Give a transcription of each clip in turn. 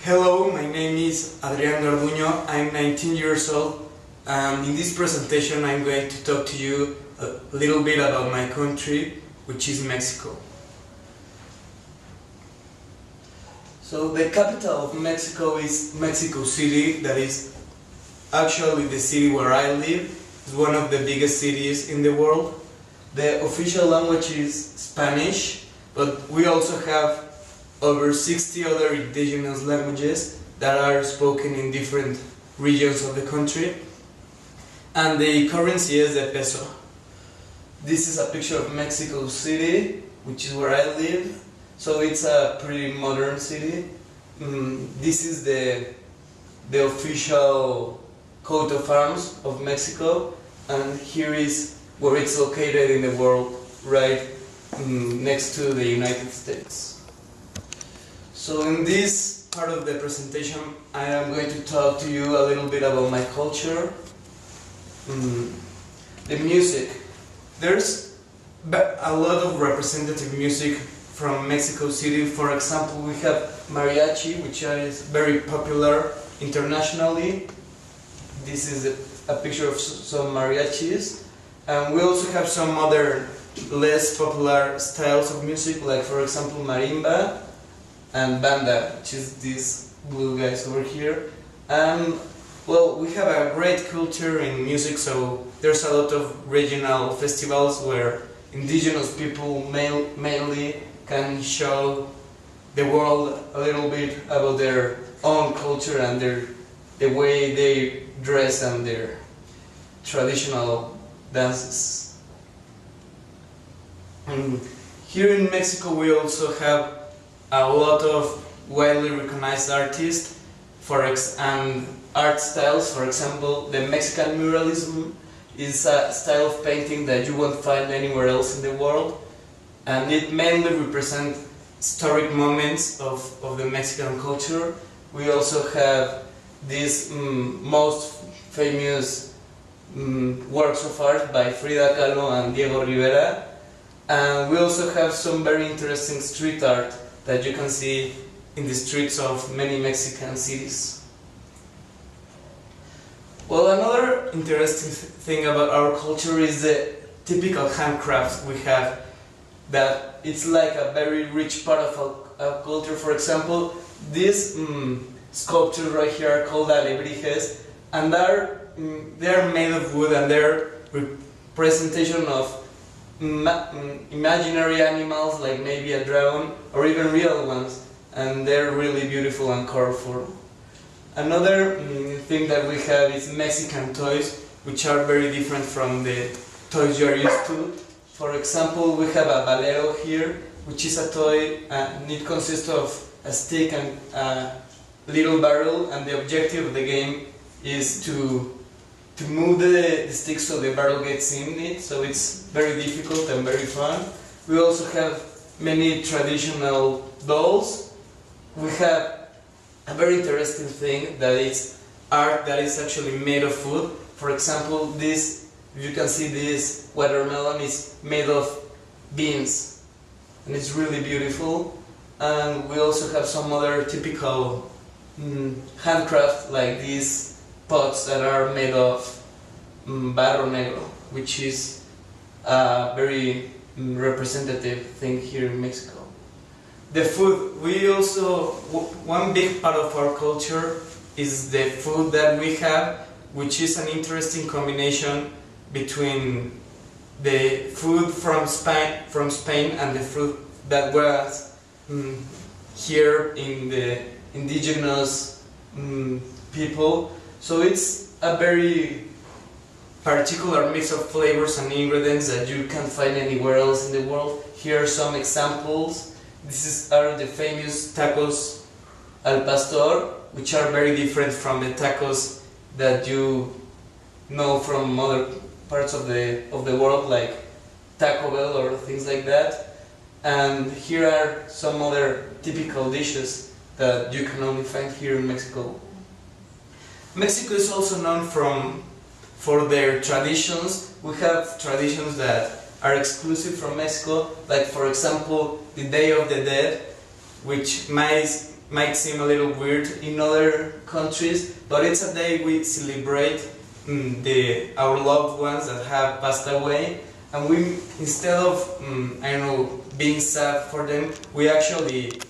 Hello, my name is Adrian Garduno. I'm 19 years old, and in this presentation I'm going to talk to you a little bit about my country, which is Mexico. So the capital of Mexico is Mexico City. That is actually the city where I live. It's one of the biggest cities in the world. The official language is Spanish, but we also have over 60 other indigenous languages that are spoken in different regions of the country. And the currency is the peso. This is a picture of Mexico City, which is where I live. So it's a pretty modern city. This is the official coat of arms of Mexico, and here is where it's located in the world, right next to the United States. So in this part of the presentation, I am going to talk to you a little bit about my culture. The music. There's a lot of representative music from Mexico City. For example, we have mariachi, which is very popular internationally. This is a picture of some mariachis. And we also have some other less popular styles of music, like for example marimba and banda, which is these blue guys over here. And well, we have a great culture in music, so there's a lot of regional festivals where indigenous people mainly can show the world a little bit about their own culture and the way they dress and their traditional dances. And here in Mexico we also have a lot of widely recognized artists and art styles. For example, the Mexican muralism is a style of painting that you won't find anywhere else in the world, and it mainly represents historic moments of the Mexican culture. We also have these most famous works of art by Frida Kahlo and Diego Rivera, and we also have some very interesting street art that you can see in the streets of many Mexican cities. Well, another interesting thing about our culture is the typical handcrafts we have, that it's like a very rich part of our culture. For example, these sculptures right here are called alebrijes, and they are made of wood, and they're representation of imaginary animals, like maybe a dragon or even real ones, and they're really beautiful and colorful. Another thing that we have is Mexican toys, which are very different from the toys you are used to. For example, we have a valero here, which is a toy, and it consists of a stick and a little barrel, and the objective of the game is to move the stick so the barrel gets in it, so it's very difficult and very fun. We also have many traditional dolls. We have a very interesting thing that is art that is actually made of food. For example, this, you can see this watermelon is made of beans, and it's really beautiful. And we also have some other typical handcraft, like these pots that are made of barro negro, which is a very representative thing here in Mexico. The food, one big part of our culture is the food that we have, which is an interesting combination between the food from Spain and the food that was here in the indigenous people. So it's a very particular mix of flavors and ingredients that you can't find anywhere else in the world. Here are some examples. These are the famous tacos al pastor, which are very different from the tacos that you know from other parts of the world, like Taco Bell or things like that. And here are some other typical dishes that you can only find here in Mexico. Mexico is also known for their traditions. We have traditions that are exclusive from Mexico, like for example the Day of the Dead, which might seem a little weird in other countries, but it's a day we celebrate our loved ones that have passed away, and we, instead of I don't know, being sad for them, we actually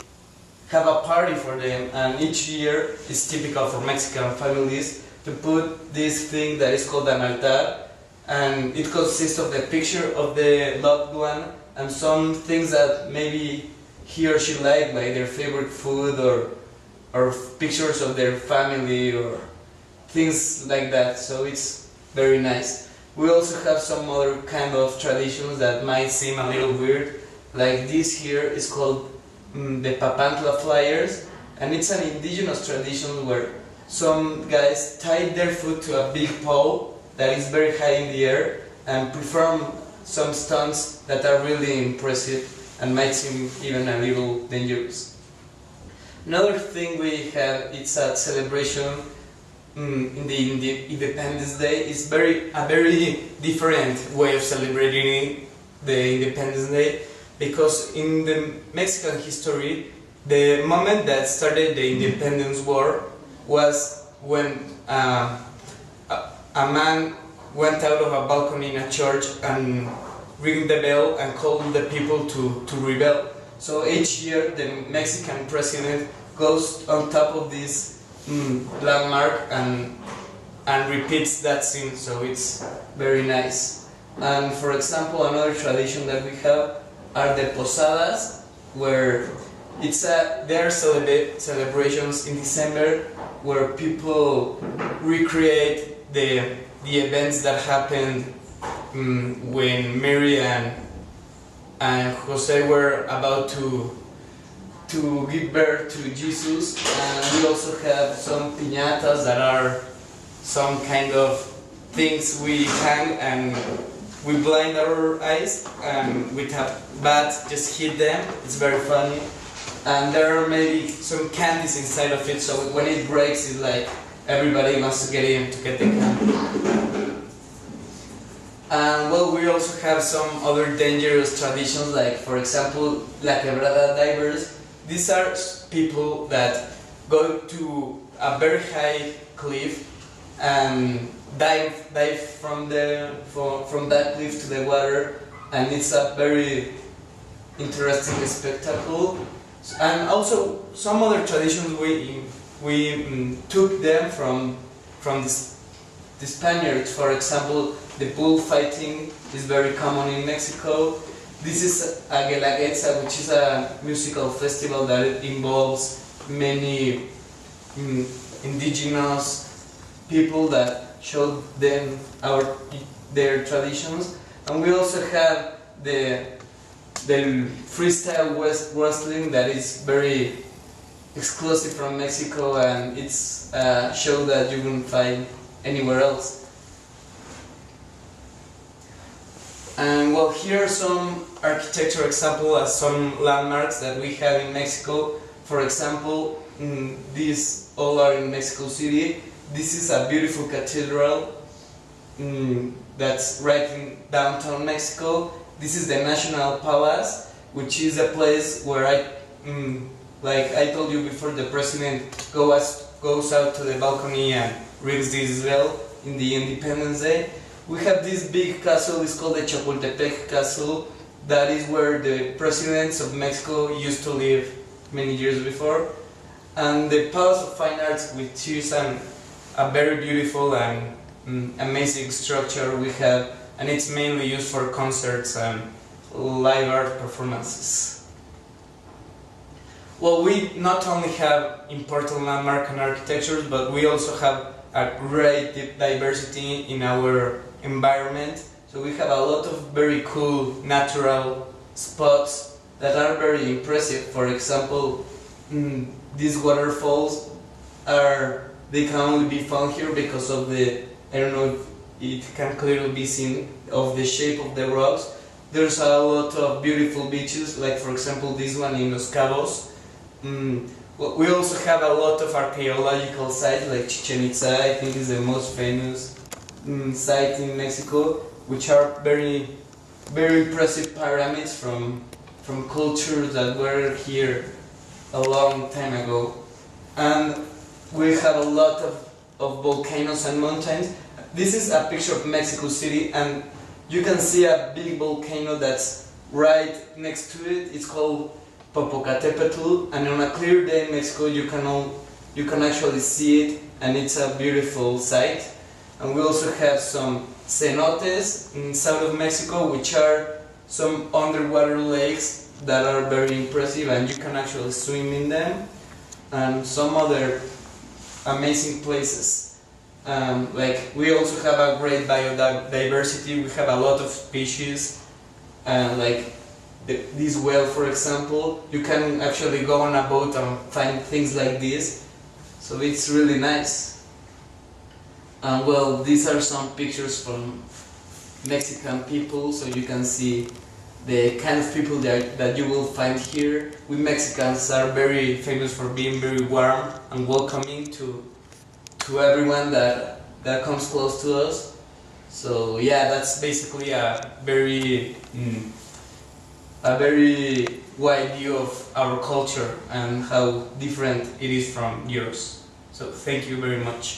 have a party for them. And each year it's typical for Mexican families to put this thing that is called an altar, and it consists of the picture of the loved one and some things that maybe he or she like their favorite food, or pictures of their family, or things like that. So it's very nice. We also have some other kind of traditions that might seem a little weird, like this here is called the Papantla Flyers, and it's an indigenous tradition where some guys tie their foot to a big pole that is very high in the air and perform some stunts that are really impressive and might seem even a little dangerous. Another thing we have, it's a celebration in the Independence Day. It's a very different way of celebrating the Independence Day, because in the Mexican history, the moment that started the Independence War was when a man went out of a balcony in a church and ring the bell and call the people to rebel. So each year the Mexican president goes on top of this landmark and repeats that scene, so it's very nice. And for example, another tradition that we have are the posadas, where there are celebrations in December where people recreate the events that happened when Mary and Jose were about to give birth to Jesus. And we also have some piñatas that are some kind of things we hang and we blind our eyes and with a bat just hit them. It's very funny. And there are maybe some candies inside of it, so when it breaks, it's like everybody wants to get in to get the candy. And well, we also have some other dangerous traditions, like for example, La Quebrada divers. These are people that go to a very high cliff and dive from that cliff to the water, and it's a very interesting spectacle. And also some other traditions we took them from the Spaniards. For example, the bullfighting is very common in Mexico. This is a Guelaguetza, which is a musical festival that involves many indigenous people that show them their traditions. And we also have the freestyle wrestling that is very exclusive from Mexico, and it's a show that you wouldn't find anywhere else. And well, here are some architecture examples as some landmarks that we have in Mexico. For example, these all are in Mexico City. This is a beautiful cathedral that's right in downtown Mexico. This is the National Palace, which is a place where like I told you before, the president goes out to the balcony and rings this bell in the Independence Day. We have this big castle, it's called the Chapultepec Castle. That is where the presidents of Mexico used to live many years before. And the Palace of Fine Arts, which is a very beautiful and amazing structure we have, and it's mainly used for concerts and live art performances. Well, we not only have important landmark and architectures, but we also have a great diversity in our environment. So we have a lot of very cool natural spots that are very impressive. For example, these waterfalls they can only be found here because of I don't know if it can clearly be seen of the shape of the rocks. There's a lot of beautiful beaches, like for example this one in Los Cabos. We also have a lot of archaeological sites, like Chichen Itza, I think is the most famous site in Mexico, which are very, very impressive pyramids from cultures that were here a long time ago. And we have a lot of volcanoes and mountains. This is a picture of Mexico City, and you can see a big volcano that's right next to it. It's called Popocatépetl, and on a clear day in Mexico you can actually see it, and it's a beautiful sight. And we also have some cenotes in south of Mexico, which are some underwater lakes that are very impressive, and you can actually swim in them, and some other amazing places. Like we also have a great biodiversity. We have a lot of species, like this whale, for example. You can actually go on a boat and find things like this, so it's really nice. Well, these are some pictures from Mexican people, so you can see the kind of people that you will find here. We Mexicans are very famous for being very warm and welcoming to everyone that comes close to us. So yeah, that's basically a very wide view of our culture and how different it is from yours. So thank you very much.